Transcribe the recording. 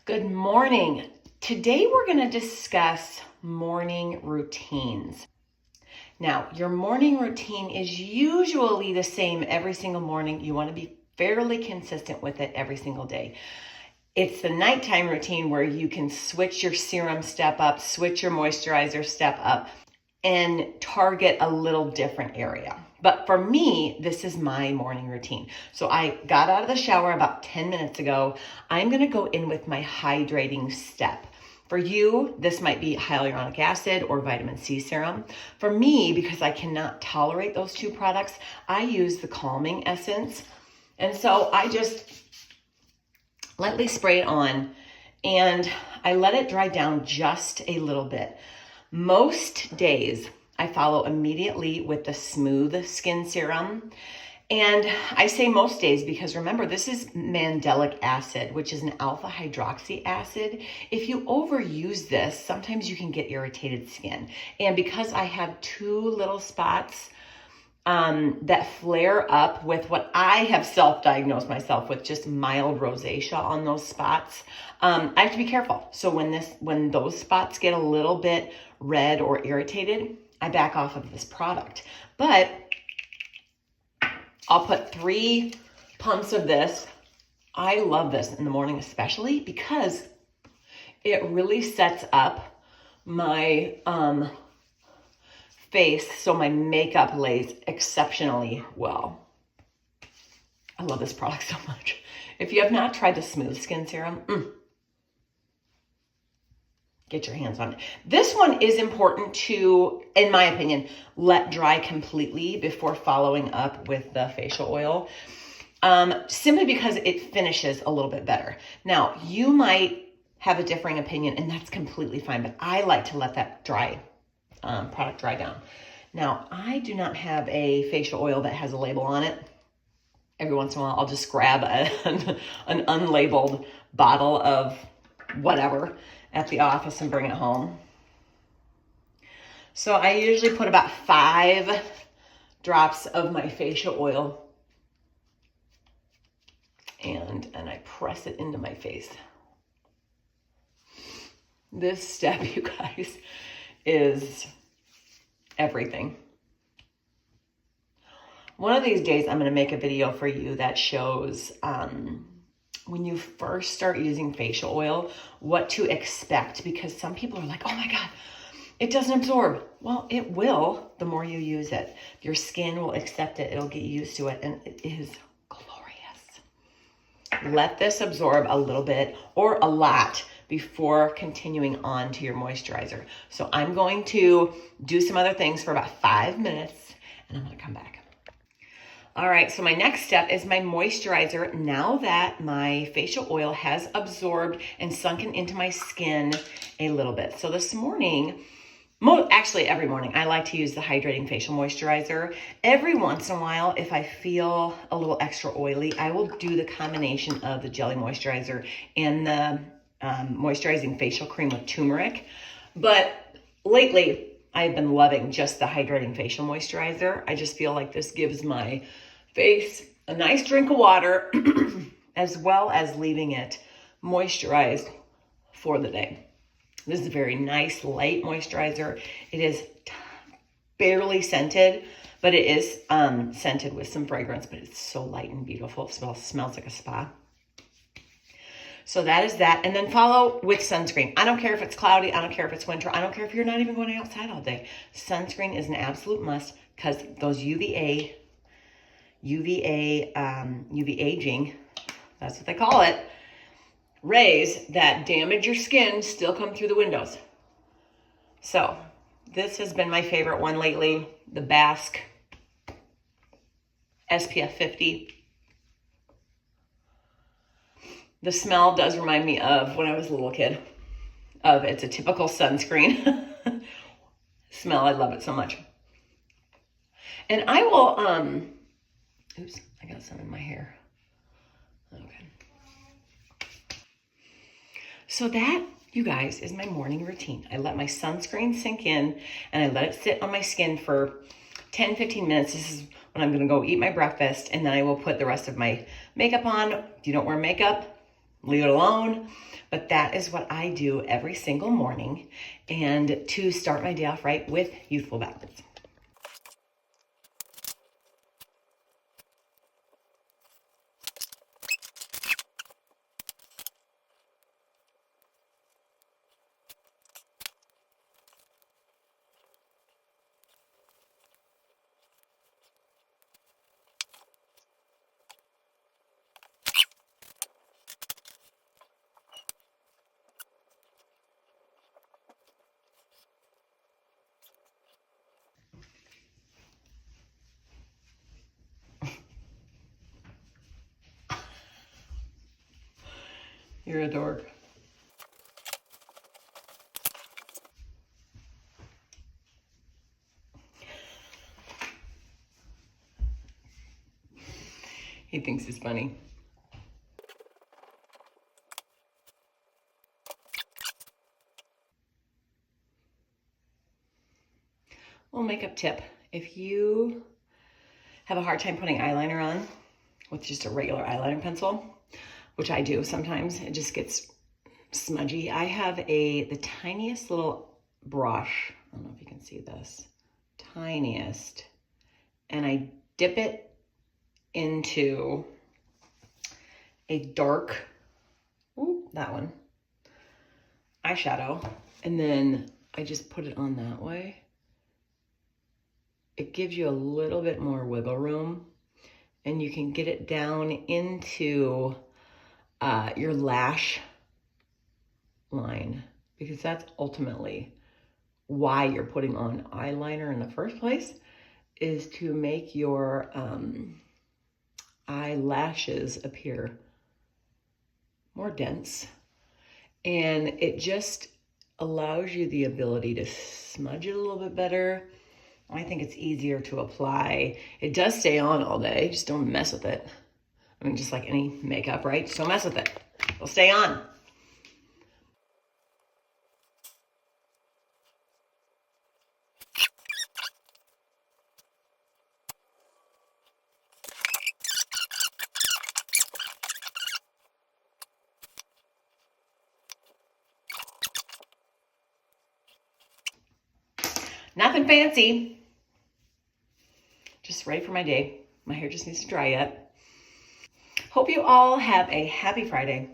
Good morning. Today we're going to discuss morning routines. Now, your morning routine is usually the same every single morning. You want to be fairly consistent with it every single day. It's the nighttime routine where you can switch your serum step up, switch your moisturizer step up, and target a little different area. But for me, this is my morning routine. So I got out of the shower about 10 minutes ago. I'm gonna go in with my hydrating step. For you, this might be hyaluronic acid or vitamin C serum. For me, because I cannot tolerate those two products, I use the calming essence. And so I just lightly spray it on and I let it dry down just a little bit. Most days I follow immediately with the smooth skin serum. And I say most days because remember, this is mandelic acid, which is an alpha hydroxy acid. If you overuse this, sometimes you can get irritated skin. And because I have two little spots that flare up with what I have self-diagnosed myself with, just mild rosacea on those spots, I have to be careful. So when those spots get a little bit red or irritated, I back off of this product. But I'll put 3 pumps of this. I love this in the morning, especially because it really sets up my face so my makeup lays exceptionally well. I love this product so much. If you have not tried the smooth skin serum, get your hands on it. This one is important to, in my opinion, let dry completely before following up with the facial oil, simply because it finishes a little bit better. Now, you might have a differing opinion, and that's completely fine, but I like to let that product dry down. Now, I do not have a facial oil that has a label on it. Every once in a while, I'll just grab an unlabeled bottle of whatever at the office and bring it home. So I usually put about 5 drops of my facial oil and I press it into my face. This step, you guys, is everything. One of these days, I'm going to make a video for you that shows when you first start using facial oil, what to expect, because some people are like, oh my God, it doesn't absorb. Well, it will the more you use it. Your skin will accept it. It'll get used to it, and it is glorious. Let this absorb a little bit or a lot before continuing on to your moisturizer. So I'm going to do some other things for about 5 minutes, and I'm going to come back. All right, so my next step is my moisturizer. Now that my facial oil has absorbed and sunken into my skin a little bit. So this morning, actually every morning, I like to use the hydrating facial moisturizer. Every once in a while, if I feel a little extra oily, I will do the combination of the jelly moisturizer and the moisturizing facial cream with turmeric. But lately, I've been loving just the hydrating facial moisturizer. I just feel like this gives my face a nice drink of water as well as leaving it moisturized for the day. This is a very nice light moisturizer. It is barely scented, but it is scented with some fragrance, but it's so light and beautiful. It smells like a spa. So that is that. And then follow with sunscreen. I don't care if it's cloudy. I don't care if it's winter. I don't care if you're not even going outside all day. Sunscreen is an absolute must because those UV aging, that's what they call it, rays that damage your skin still come through the windows. So this has been my favorite one lately, the Basque SPF 50. The smell does remind me of when I was a little kid. It's a typical sunscreen smell. I love it so much. And I will, oops, I got some in my hair. Okay. So that, you guys, is my morning routine. I let my sunscreen sink in and I let it sit on my skin for 10, 15 minutes. This is when I'm going to go eat my breakfast, and then I will put the rest of my makeup on. If you don't wear makeup, leave it alone. But that is what I do every single morning, and to start my day off right with Youthful Balance. You're a dork. He thinks it's funny. Little makeup tip. If you have a hard time putting eyeliner on with just a regular eyeliner pencil, which I do sometimes, it just gets smudgy. I have the tiniest little brush. I don't know if you can see this. Tiniest. And I dip it into a dark, that one, eyeshadow. And then I just put it on that way. It gives you a little bit more wiggle room, and you can get it down into your lash line, because that's ultimately why you're putting on eyeliner in the first place, is to make your eyelashes appear more dense. And it just allows you the ability to smudge it a little bit better. I think it's easier to apply. It does stay on all day, just don't mess with it. I mean, just like any makeup, right? Just don't mess with it. It'll stay on. Nothing fancy. Just ready for my day. My hair just needs to dry yet. Hope you all have a happy Friday.